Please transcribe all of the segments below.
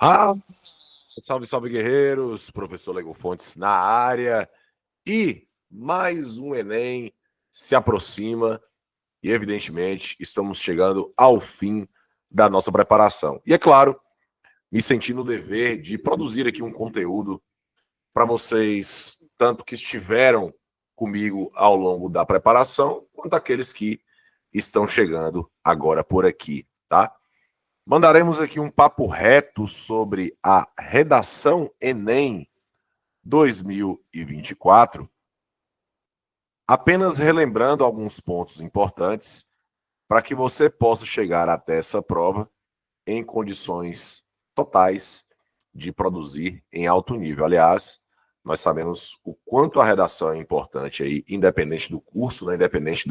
Ah, salve, salve, guerreiros! Professor Lego Fontes na área. E mais um Enem se aproxima e, evidentemente, estamos chegando ao fim da nossa preparação. E, é claro, me senti no dever de produzir aqui um conteúdo para vocês, tanto que estiveram comigo ao longo da preparação, quanto aqueles que estão chegando agora por aqui, tá? Mandaremos aqui um papo reto sobre a redação Enem 2024, apenas relembrando alguns pontos importantes para que você possa chegar até essa prova em condições totais de produzir em alto nível. Aliás, nós sabemos o quanto a redação é importante aí, independente do curso, né, independente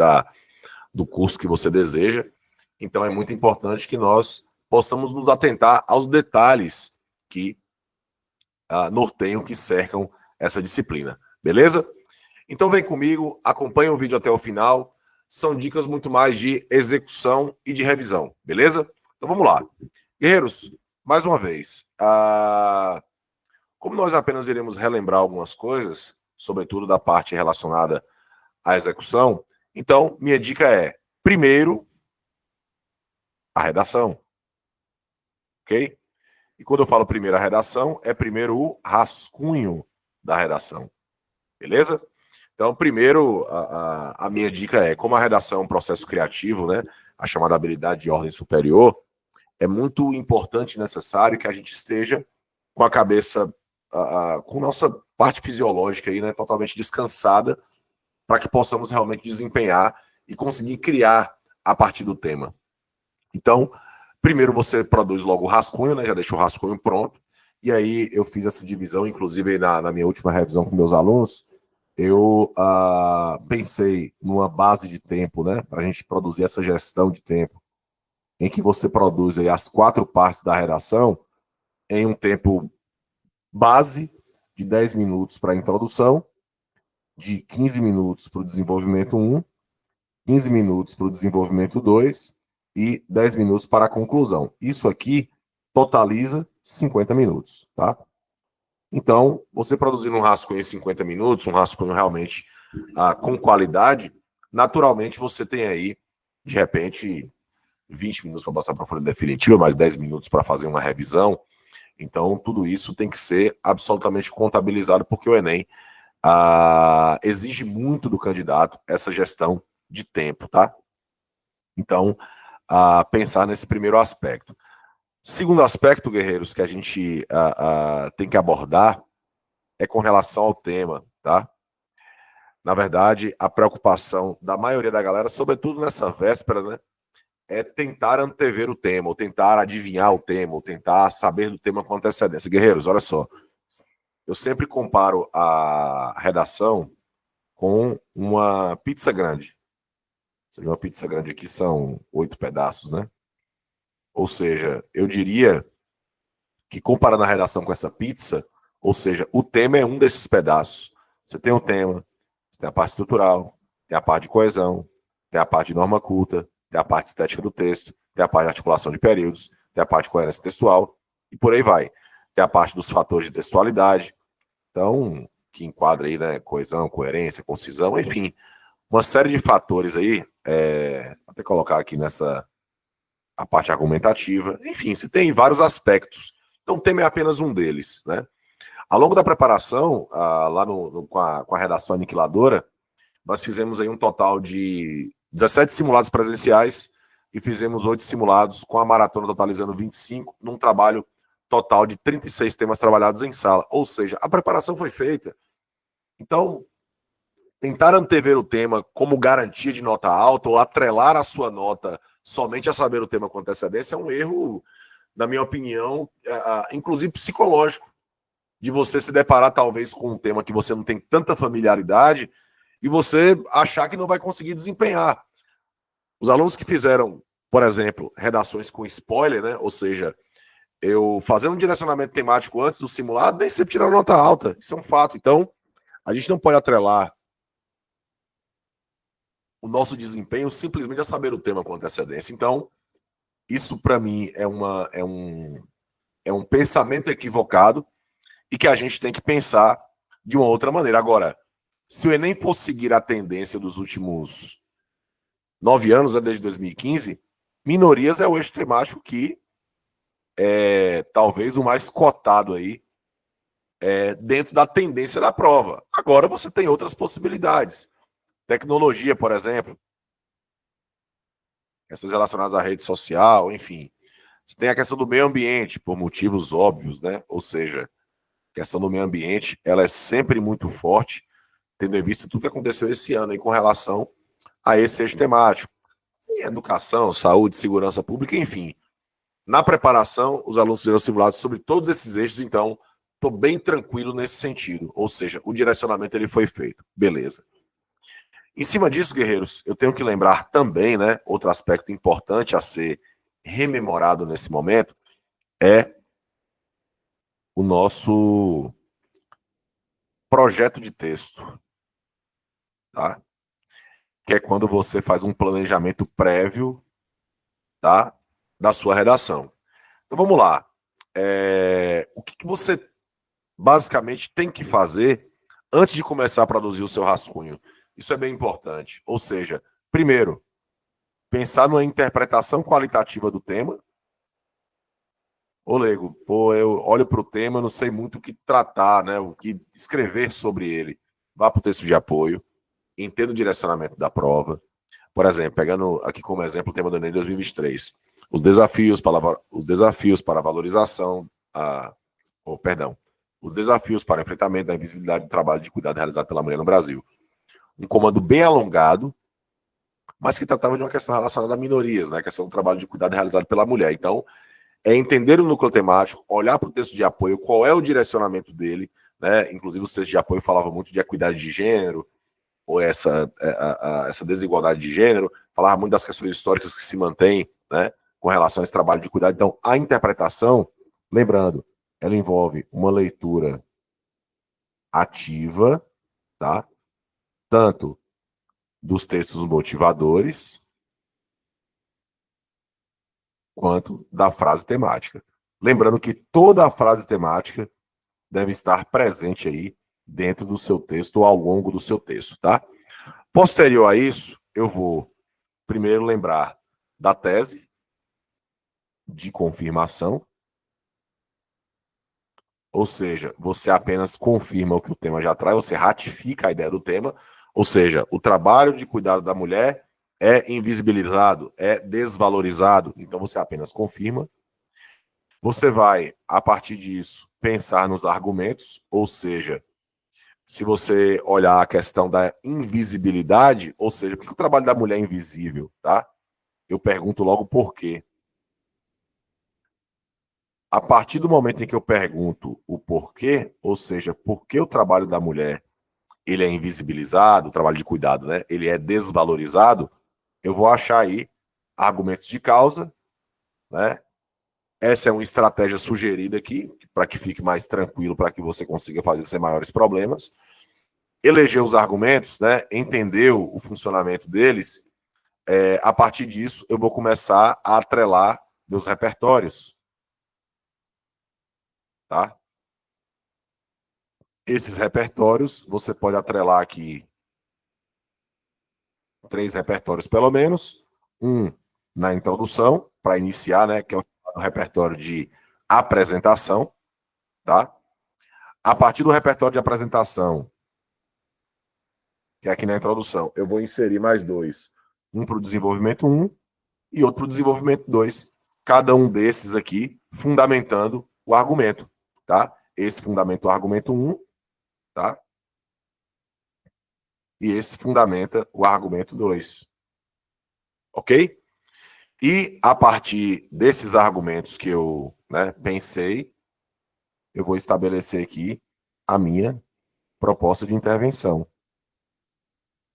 do curso que você deseja. Então é muito importante que nós possamos nos atentar aos detalhes que norteiam, que cercam essa disciplina. Beleza? Então vem comigo, acompanhe o vídeo até o final. São dicas muito mais de execução e de revisão. Beleza? Então vamos lá. Guerreiros, mais uma vez, como nós apenas iremos relembrar algumas coisas, sobretudo da parte relacionada à execução, então minha dica é, primeiro, a redação. Ok? E quando eu falo primeiro a redação, é primeiro o rascunho da redação. Beleza? Então, primeiro, a minha dica é, como a redação é um processo criativo, né, a chamada habilidade de ordem superior, é muito importante e necessário que a gente esteja com a cabeça, com nossa parte fisiológica aí, né, totalmente descansada, para que possamos realmente desempenhar e conseguir criar a partir do tema. Então, primeiro você produz logo o rascunho, né? Já deixa o rascunho pronto. E aí eu fiz essa divisão, inclusive na minha última revisão com meus alunos, eu pensei numa base de tempo, né? Para a gente produzir essa gestão de tempo, em que você produz aí as 4 partes da redação em um tempo base de 10 minutos para a introdução, de 15 minutos para o desenvolvimento 1, 15 minutos para o desenvolvimento 2 e 10 minutos para a conclusão. Isso aqui totaliza 50 minutos, tá? Então, você produzindo um rascunho em 50 minutos, um rascunho realmente com qualidade, naturalmente você tem aí, de repente, 20 minutos para passar para a folha definitiva, mais 10 minutos para fazer uma revisão. Então, tudo isso tem que ser absolutamente contabilizado, porque o Enem exige muito do candidato essa gestão de tempo, tá? Então, pensar nesse primeiro aspecto. Segundo aspecto, guerreiros, que a gente tem que abordar é com relação ao tema, tá? Na verdade, a preocupação da maioria da galera, sobretudo nessa véspera, né, é tentar antever o tema, ou tentar adivinhar o tema, ou tentar saber do tema com antecedência. Guerreiros, olha só, eu sempre comparo a redação com uma pizza grande. Ou seja, uma pizza grande aqui são 8 pedaços, né? Ou seja, eu diria que comparando a redação com essa pizza, ou seja, o tema é um desses pedaços. Você tem o tema, você tem a parte estrutural, tem a parte de coesão, tem a parte de norma culta, tem a parte estética do texto, tem a parte de articulação de períodos, tem a parte de coerência textual, e por aí vai. Tem a parte dos fatores de textualidade, então, que enquadra aí, né, coesão, coerência, concisão, enfim, uma série de fatores aí, vou até colocar aqui nessa a parte argumentativa, enfim, você tem vários aspectos. Então, o tema é apenas um deles, né? Ao longo da preparação, lá com a redação aniquiladora, nós fizemos aí um total de 17 simulados presenciais e fizemos 8 simulados, com a maratona totalizando 25, num trabalho total de 36 temas trabalhados em sala. Ou seja, a preparação foi feita. Então, tentar antever o tema como garantia de nota alta ou atrelar a sua nota somente a saber o tema com antecedência é um erro, na minha opinião, inclusive psicológico, de você se deparar talvez com um tema que você não tem tanta familiaridade e você achar que não vai conseguir desempenhar. Os alunos que fizeram, por exemplo, redações com spoiler, né? Ou seja, eu fazendo um direcionamento temático antes do simulado, nem sempre tiraram nota alta. Isso é um fato. Então, a gente não pode atrelar o nosso desempenho simplesmente a saber o tema com antecedência. Então, isso para mim é É um pensamento equivocado e que a gente tem que pensar de uma outra maneira. Agora, se o Enem for seguir a tendência dos últimos 9 anos, desde 2015, minorias é o eixo temático que é talvez o mais cotado aí dentro da tendência da prova. Agora você tem outras possibilidades. Tecnologia, por exemplo, questões relacionadas à rede social, enfim. Você tem a questão do meio ambiente, por motivos óbvios, né? Ou seja, a questão do meio ambiente, ela é sempre muito forte, tendo em vista tudo que aconteceu esse ano aí com relação a esse eixo temático. Em educação, saúde, segurança pública, enfim. Na preparação, os alunos fizeram simulados sobre todos esses eixos, então estou bem tranquilo nesse sentido. Ou seja, o direcionamento ele foi feito. Beleza. Em cima disso, guerreiros, eu tenho que lembrar também, né, outro aspecto importante a ser rememorado nesse momento é o nosso projeto de texto, tá? Que é quando você faz um planejamento prévio, tá, da sua redação. Então vamos lá. O que você basicamente tem que fazer antes de começar a produzir o seu rascunho? Isso é bem importante. Ou seja, primeiro, pensar numa interpretação qualitativa do tema. Ô, Lego, pô, eu olho para o tema, eu não sei muito o que tratar, né? O que escrever sobre ele. Vá para o texto de apoio, entenda o direcionamento da prova. Por exemplo, pegando aqui como exemplo o tema do Enem 2023, os desafios para a valorização, os desafios para o enfrentamento da invisibilidade do trabalho de cuidado realizado pela mulher no Brasil. Um comando bem alongado, mas que tratava de uma questão relacionada a minorias, né? A questão do trabalho de cuidado realizado pela mulher. Então, é entender o núcleo temático, olhar para o texto de apoio, qual é o direcionamento dele, né? Inclusive, os textos de apoio falavam muito de equidade de gênero, ou essa desigualdade de gênero, falava muito das questões históricas que se mantêm, né, com relação a esse trabalho de cuidado. Então, a interpretação, lembrando, ela envolve uma leitura ativa, tá? Tanto dos textos motivadores, quanto da frase temática. Lembrando que toda a frase temática deve estar presente aí dentro do seu texto ou ao longo do seu texto, tá? Posterior a isso, eu vou primeiro lembrar da tese de confirmação, ou seja, você apenas confirma o que o tema já traz, você ratifica a ideia do tema, ou seja, o trabalho de cuidado da mulher é invisibilizado, é desvalorizado, então você apenas confirma. Você vai, a partir disso, pensar nos argumentos, ou seja, se você olhar a questão da invisibilidade, ou seja, por que o trabalho da mulher é invisível, tá? Eu pergunto logo por quê. A partir do momento em que eu pergunto o porquê, ou seja, por que o trabalho da mulher ele é invisibilizado, o trabalho de cuidado, né? Ele é desvalorizado, eu vou achar aí argumentos de causa, né? Essa é uma estratégia sugerida aqui, para que fique mais tranquilo, para que você consiga fazer sem maiores problemas. Eleger os argumentos, né? Entender o funcionamento deles. A partir disso, eu vou começar a atrelar meus repertórios, tá? Esses repertórios, você pode atrelar aqui 3 repertórios pelo menos. Um na introdução, para iniciar, né? Que é o repertório de apresentação, tá? A partir do repertório de apresentação, que é aqui na introdução, eu vou inserir mais 2. Um para o desenvolvimento 1 e outro para o desenvolvimento 2. Cada um desses aqui fundamentando o argumento, tá? Esse fundamenta o argumento 1, tá? E esse fundamenta o argumento 2. Ok? E a partir desses argumentos que eu, né, pensei, eu vou estabelecer aqui a minha proposta de intervenção,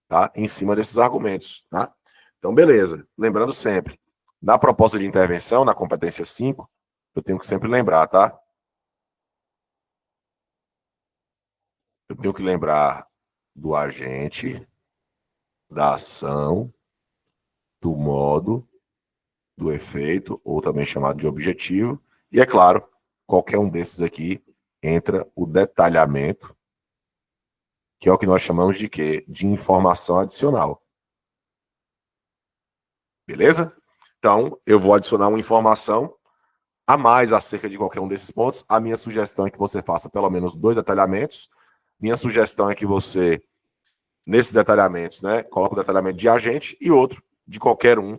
tá? Em cima desses argumentos, tá? Então, beleza. Lembrando sempre, na proposta de intervenção, na competência 5, eu tenho que sempre lembrar, tá? Eu tenho que lembrar do agente, da ação, do modo, do efeito, ou também chamado de objetivo, e, é claro, qualquer um desses aqui entra o detalhamento, que é o que nós chamamos de quê? De informação adicional. Beleza? Então, eu vou adicionar uma informação a mais acerca de qualquer um desses pontos. A minha sugestão é que você faça pelo menos 2 detalhamentos. Minha sugestão é que você, nesses detalhamentos, né, coloque o detalhamento de agente e outro de qualquer um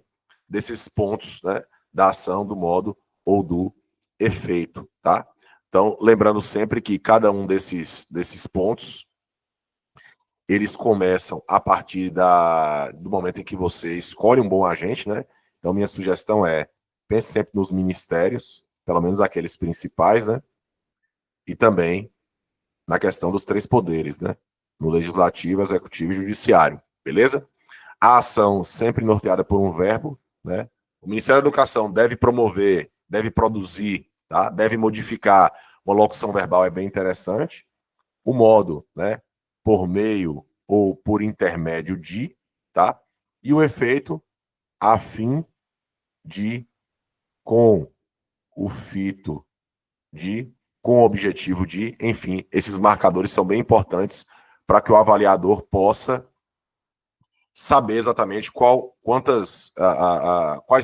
desses pontos, né, da ação, do modo ou do efeito, tá? Então, lembrando sempre que cada um desses pontos, eles começam a partir do momento em que você escolhe um bom agente, né? Então, minha sugestão é, pense sempre nos ministérios, pelo menos aqueles principais, né? E também na questão dos 3 poderes, né? No legislativo, executivo e judiciário, beleza? A ação sempre norteada por um verbo, né? O Ministério da Educação deve promover, deve produzir, tá? Deve modificar uma locução verbal, é bem interessante. O modo, né? Por meio ou por intermédio de, tá? E o efeito, a fim de, com o fito de, com o objetivo de, enfim, esses marcadores são bem importantes para que o avaliador possa saber exatamente quais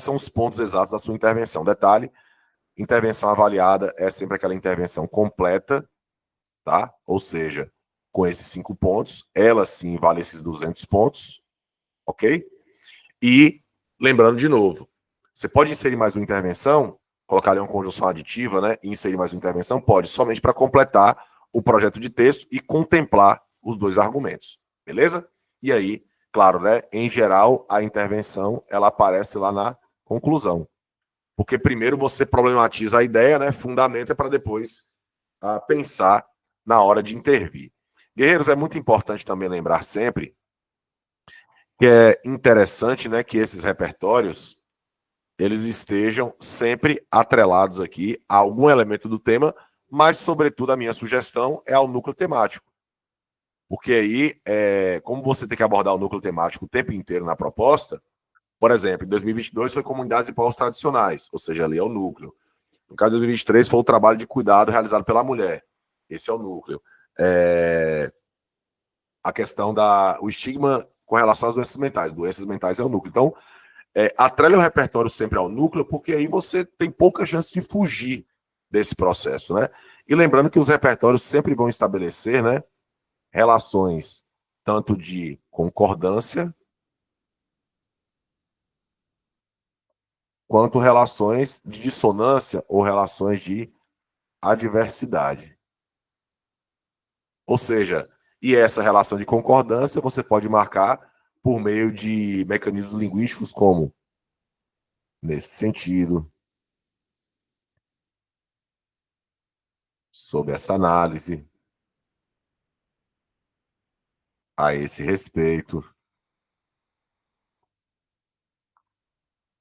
são os pontos exatos da sua intervenção. Detalhe, intervenção avaliada é sempre aquela intervenção completa, tá? Ou seja, com esses 5 pontos, ela sim vale esses 200 pontos, ok? E, lembrando de novo, você pode inserir mais uma intervenção, colocar ali uma conjunção aditiva, né? E inserir mais uma intervenção, pode, somente para completar o projeto de texto e contemplar os 2 argumentos, beleza? E aí, claro, né? Em geral, a intervenção, ela aparece lá na conclusão. Porque primeiro você problematiza a ideia, né? Fundamenta para depois pensar na hora de intervir. Guerreiros, é muito importante também lembrar sempre que é interessante, né, que esses repertórios eles estejam sempre atrelados aqui a algum elemento do tema, mas, sobretudo, a minha sugestão é ao núcleo temático. Porque aí, como você tem que abordar o núcleo temático o tempo inteiro na proposta, por exemplo, em 2022 foi comunidades e povos tradicionais, ou seja, ali é o núcleo. No caso de 2023 foi o trabalho de cuidado realizado pela mulher. Esse é o núcleo. A questão o estigma com relação às doenças mentais. Doenças mentais é o núcleo. Então, atrele o repertório sempre ao núcleo, porque aí você tem pouca chance de fugir desse processo, né? E lembrando que os repertórios sempre vão estabelecer, né, relações tanto de concordância quanto relações de dissonância ou relações de adversidade. Ou seja, e essa relação de concordância você pode marcar por meio de mecanismos linguísticos como nesse sentido, sob essa análise, a esse respeito,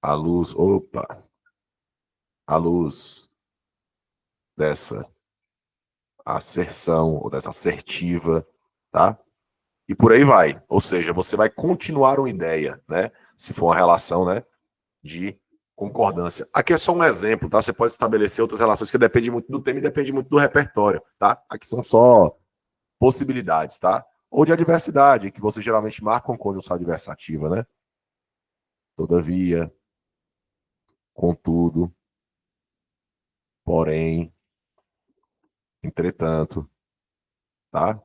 à luz dessa asserção ou dessa assertiva, tá? E por aí vai. Ou seja, você vai continuar uma ideia, né? Se for uma relação, né, de concordância. Aqui é só um exemplo, tá? Você pode estabelecer outras relações que dependem muito do tema e dependem muito do repertório, tá? Aqui são só possibilidades, tá? Ou de adversidade, que você geralmente marca com conjunção adversativa, né? Todavia, contudo, porém, entretanto, tá?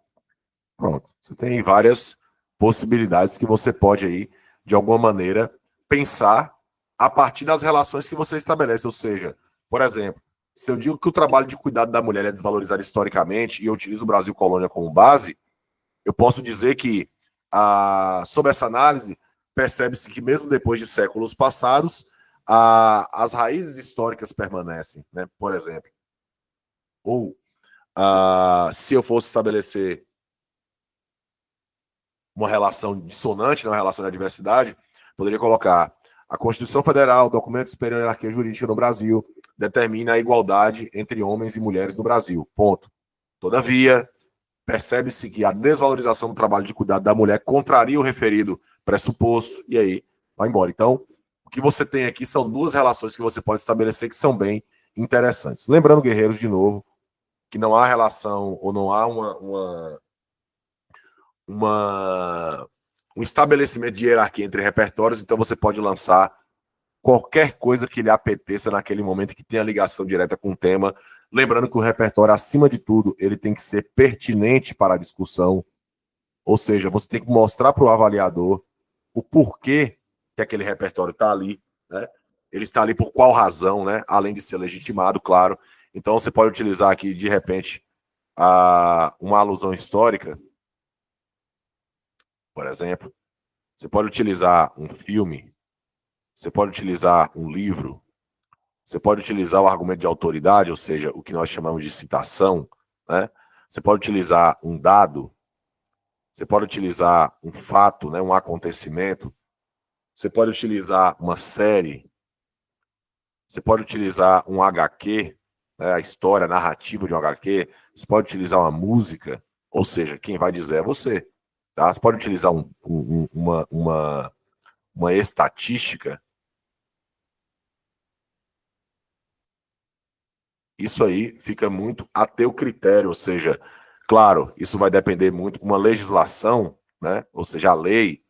Pronto. Você tem várias possibilidades que você pode aí, de alguma maneira, pensar a partir das relações que você estabelece. Ou seja, por exemplo, se eu digo que o trabalho de cuidado da mulher é desvalorizado historicamente e eu utilizo o Brasil colônia como base, eu posso dizer que, sob essa análise, percebe-se que mesmo depois de séculos passados, as raízes históricas permanecem, né? Por exemplo. Ou, se eu fosse estabelecer uma relação dissonante, uma relação de adversidade, poderia colocar: a Constituição Federal, documento superior à hierarquia jurídica no Brasil, determina a igualdade entre homens e mulheres no Brasil. Ponto. Todavia, percebe-se que a desvalorização do trabalho de cuidado da mulher contraria o referido pressuposto, e aí vai embora. Então, o que você tem aqui são 2 relações que você pode estabelecer que são bem interessantes. Lembrando, guerreiros, de novo, que não há relação ou não há um estabelecimento de hierarquia entre repertórios, então você pode lançar qualquer coisa que lhe apeteça naquele momento que tenha ligação direta com o tema. Lembrando que o repertório, acima de tudo, ele tem que ser pertinente para a discussão, ou seja, você tem que mostrar para o avaliador o porquê que aquele repertório está ali, né? Ele está ali por qual razão, né? Além de ser legitimado, claro. Então você pode utilizar aqui, de repente, uma alusão histórica, por exemplo. Você pode utilizar um filme, você pode utilizar um livro, você pode utilizar o argumento de autoridade, ou seja, o que nós chamamos de citação, né? Você pode utilizar um dado, você pode utilizar um fato, né? Um acontecimento, você pode utilizar uma série, você pode utilizar um HQ, né? A história, a narrativa de um HQ, você pode utilizar uma música, ou seja, quem vai dizer é você. Tá? Você pode utilizar uma estatística. Isso aí fica muito a teu critério, ou seja, claro, isso vai depender muito de uma legislação, né? Ou seja, a lei.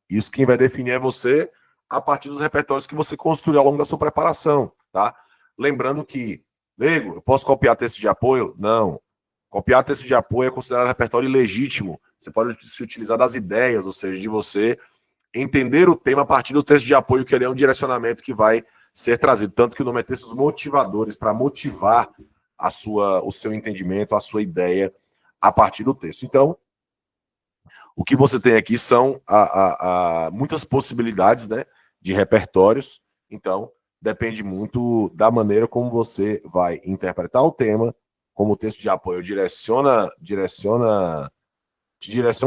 Isso quem vai definir é você a partir dos repertórios que você construiu ao longo da sua preparação, tá? Lembrando que, nego, eu posso copiar texto de apoio? Não. Copiar texto de apoio é considerado repertório ilegítimo. Você pode se utilizar das ideias, ou seja, de você entender o tema a partir do texto de apoio, que ele é um direcionamento que vai ser trazido. Tanto que o nome é textos motivadores, para motivar o seu entendimento, a sua ideia a partir do texto. Então, o que você tem aqui são muitas possibilidades, né, de repertórios. Então, depende muito da maneira como você vai interpretar o tema, como o texto de apoio te direciona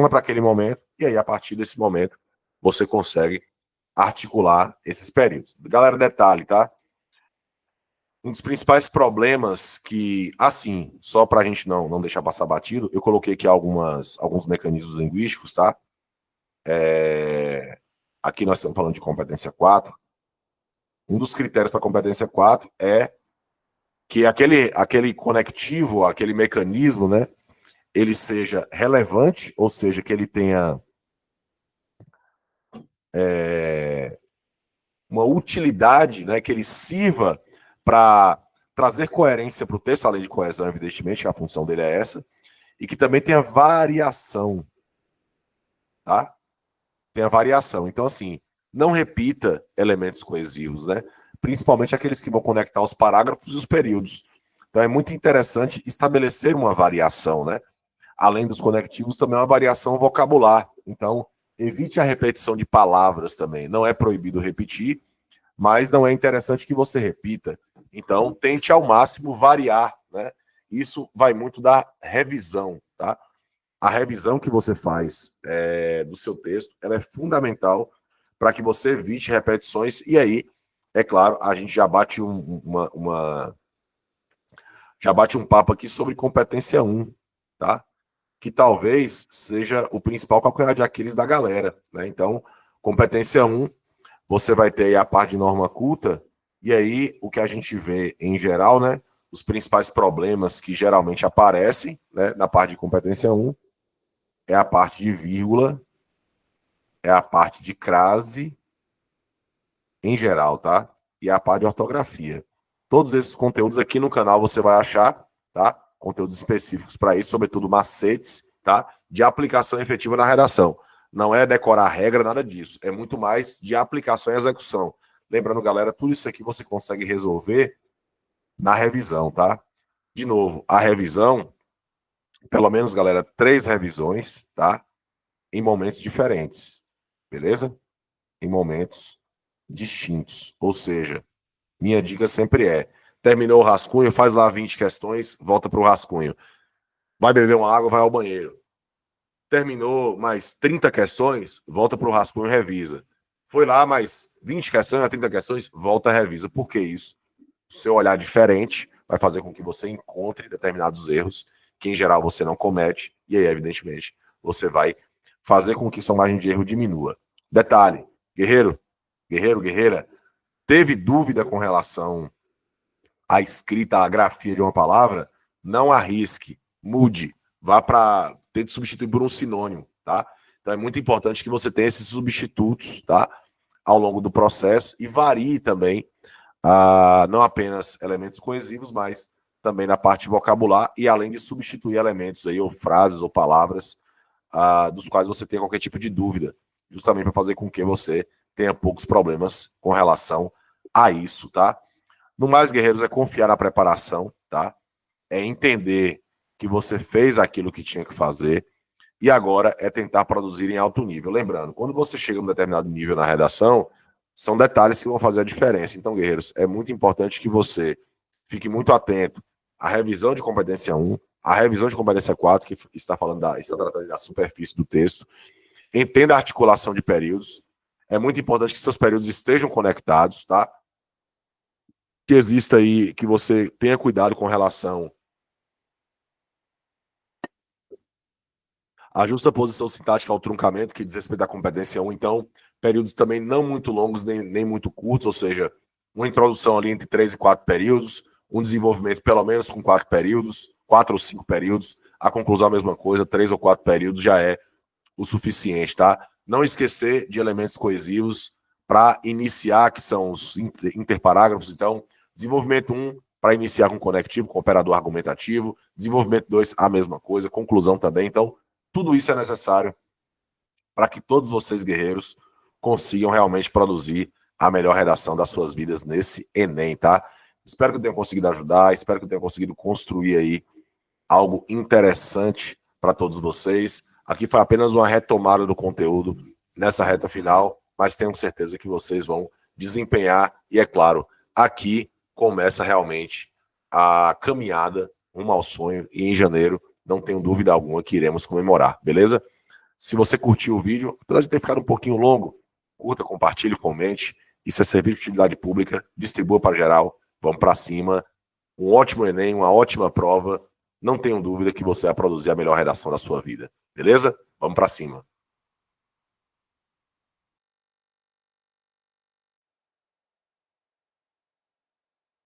para aquele momento, e aí, a partir desse momento, você consegue articular esses períodos. Galera, detalhe, tá? Um dos principais problemas que, assim, só para a gente não deixar passar batido, eu coloquei aqui alguns mecanismos linguísticos, tá? Aqui nós estamos falando de competência 4. Um dos critérios para competência 4 é que aquele conectivo, aquele mecanismo, né, ele seja relevante, ou seja, que ele tenha uma utilidade, né, que ele sirva para trazer coerência para o texto, além de coesão, evidentemente, a função dele é essa, e que também tenha variação, tá? Tenha variação. Então, assim, não repita elementos coesivos, né? Principalmente aqueles que vão conectar os parágrafos e os períodos. Então, é muito interessante estabelecer uma variação, né? Além dos conectivos, também uma variação vocabular. Então, evite a repetição de palavras também. Não é proibido repetir, mas não é interessante que você repita. Então, tente ao máximo variar, né? Isso vai muito da revisão, tá? A revisão que você faz do seu texto, ela é fundamental para que você evite repetições. E aí, é claro, a gente já bate já bate um papo aqui sobre competência 1, tá? Que talvez seja o principal calcanhar de Aquiles da galera, né? Então, competência 1, você vai ter aí a parte de norma culta, e aí o que a gente vê em geral, né? Os principais problemas que geralmente aparecem, né, na parte de competência 1 é a parte de vírgula, é a parte de crase em geral, tá? E a parte de ortografia. Todos esses conteúdos aqui no canal você vai achar, tá? Conteúdos específicos para isso, sobretudo macetes, tá? De aplicação efetiva na redação. Não é decorar a regra, nada disso. É muito mais de aplicação e execução. Lembrando, galera, tudo isso aqui você consegue resolver na revisão, tá? De novo, a revisão, pelo menos, galera, 3 revisões, tá? Em momentos diferentes, beleza? Em momentos distintos. Ou seja, minha dica sempre é: terminou o rascunho, faz lá 20 questões, volta para o rascunho. Vai beber uma água, vai ao banheiro. Terminou mais 30 questões, volta para o rascunho e revisa. Foi lá mais 20 questões, 30 questões, volta e revisa. Por que isso? O seu olhar diferente vai fazer com que você encontre determinados erros que, em geral, você não comete. E aí, evidentemente, você vai fazer com que sua margem de erro diminua. Detalhe, guerreiro, guerreira, Teve dúvida com relação à escrita, à grafia de uma palavra? Não arrisque, mude, vá para tente substituir por um sinônimo, tá? Então é muito importante que você tenha esses substitutos, tá? Ao longo do processo e varie também, não apenas elementos coesivos, mas também na parte de vocabular e além de substituir elementos aí, ou frases ou palavras dos quais você tem qualquer tipo de dúvida, justamente para fazer com que você tenha poucos problemas com relação a isso, tá? No mais, guerreiros, é confiar na preparação, tá? É entender que você fez aquilo que tinha que fazer e agora é tentar produzir em alto nível. Lembrando, quando você chega a um determinado nível na redação, são detalhes que vão fazer a diferença. Então, guerreiros, é muito importante que você fique muito atento à revisão de competência 1, à revisão de competência 4, que está tratando da superfície do texto. Entenda a articulação de períodos. É muito importante que seus períodos estejam conectados, tá? Que exista aí, que você tenha cuidado com relação à justa posição sintática ao truncamento, que diz respeito à competência 1. Então, períodos também não muito longos, nem muito curtos, ou seja, uma introdução ali entre 3 e 4 períodos, um desenvolvimento pelo menos com 4 períodos, 4 ou 5 períodos, a conclusão a mesma coisa, 3 ou 4 períodos já é o suficiente, tá? Não esquecer de elementos coesivos para iniciar, que são os interparágrafos. Então, desenvolvimento 1 para iniciar com conectivo, com operador argumentativo, desenvolvimento 2 a mesma coisa, conclusão também. Então, tudo isso é necessário para que todos vocês, guerreiros, consigam realmente produzir a melhor redação das suas vidas nesse Enem, tá? Espero que eu tenha conseguido ajudar, espero que eu tenha conseguido construir aí algo interessante para todos vocês. Aqui foi apenas uma retomada do conteúdo nessa reta final, mas tenho certeza que vocês vão desempenhar. E é claro, aqui começa realmente a caminhada rumo ao sonho. E em janeiro, não tenho dúvida alguma que iremos comemorar, beleza? Se você curtiu o vídeo, apesar de ter ficado um pouquinho longo, curta, compartilhe, comente. Isso é serviço de utilidade pública, distribua para geral. Vamos para cima. Um ótimo Enem, uma ótima prova. Não tenho dúvida que você vai produzir a melhor redação da sua vida. Beleza? Vamos para cima.